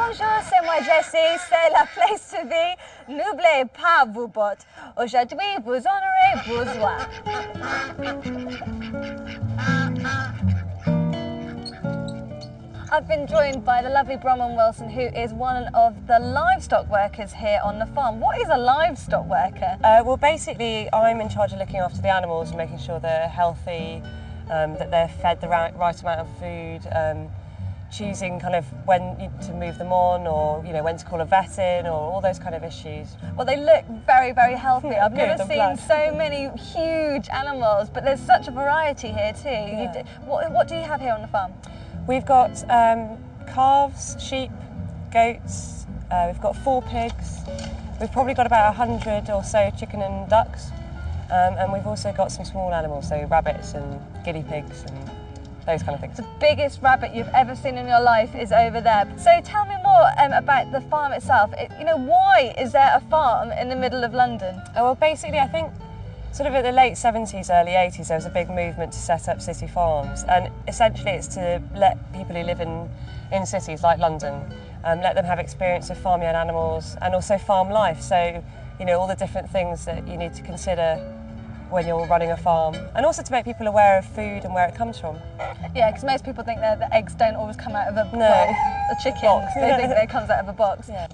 Bonjour, c'est moi Jessie, c'est la place to be. N'oubliez pas vos bottes. Aujourd'hui, vous en aurez besoin. I've been joined by the lovely Bronwyn Wilson, who is one of the livestock workers here on the farm. What is a livestock worker? Well, basically, I'm in charge of looking after the animals and making sure they're healthy, that they're fed the right amount of food, choosing kind of when to move them on, or when to call a vet in, or all those kind of issues. Well, they look very, very healthy. I've never seen glad. so many huge animals, but there's such a variety here too. Yeah. What do you have here on the farm? We've got calves, sheep, goats, we've got 4 pigs, we've probably got about 100 or so chicken and ducks, and we've also got some small animals, so rabbits and guinea pigs and those kind of things. The biggest rabbit you've ever seen in your life is over there. So tell me more about the farm itself. Why is there a farm in the middle of London? Oh, well, basically, I think sort of at the late 70s, early 80s, there was a big movement to set up city farms, and essentially it's to let people who live in cities like London, let them have experience of farmyard animals and also farm life. So, all the different things that you need to consider when you're running a farm, and also to make people aware of food and where it comes from. Yeah, because most people think that the eggs don't always come out of a the chickens. Box. They think that it comes out of a box. Yeah.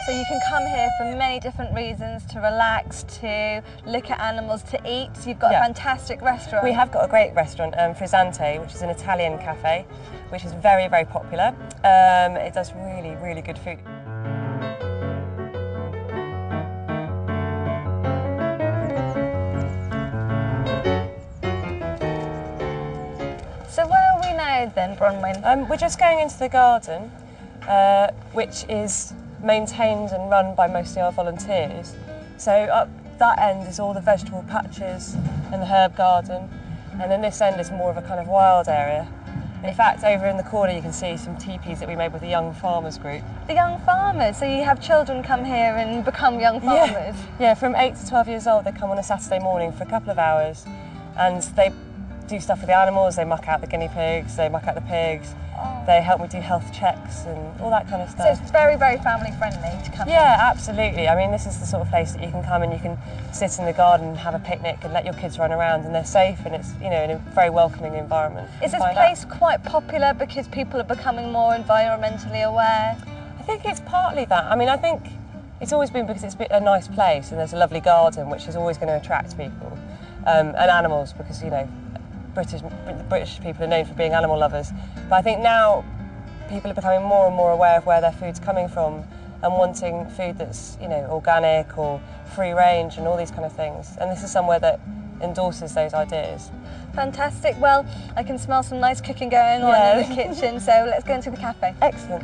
So you can come here for many different reasons: to relax, to look at animals, to eat. You've got a fantastic restaurant. We have got a great restaurant, Frizzante, which is an Italian cafe, which is very, very popular. It does really, really good food. So where are we now then, Bronwyn? We're just going into the garden, which is maintained and run by mostly our volunteers. So up that end is all the vegetable patches and the herb garden, and then this end is more of a kind of wild area. In fact, over in the corner you can see some teepees that we made with the Young Farmers group. The Young Farmers, so you have children come here and become young farmers? Yeah, from 8 to 12 years old they come on a Saturday morning for a couple of hours, and they do stuff with the animals. They muck out the guinea pigs, they muck out the pigs, they help me do health checks and all that kind of stuff. So it's very, very family friendly to come here? Yeah, absolutely. I mean, this is the sort of place that you can come and you can sit in the garden and have a picnic and let your kids run around, and they're safe, and it's in a very welcoming environment. Is this place quite popular because people are becoming more environmentally aware? I think it's partly that. I mean, I think it's always been because it's a nice place and there's a lovely garden which is always going to attract people, and animals, because British people are known for being animal lovers. But I think now people are becoming more and more aware of where their food's coming from and wanting food that's organic or free range and all these kind of things. And this is somewhere that endorses those ideas. Fantastic. Well, I can smell some nice cooking going on in the kitchen, so let's go into the cafe. Excellent.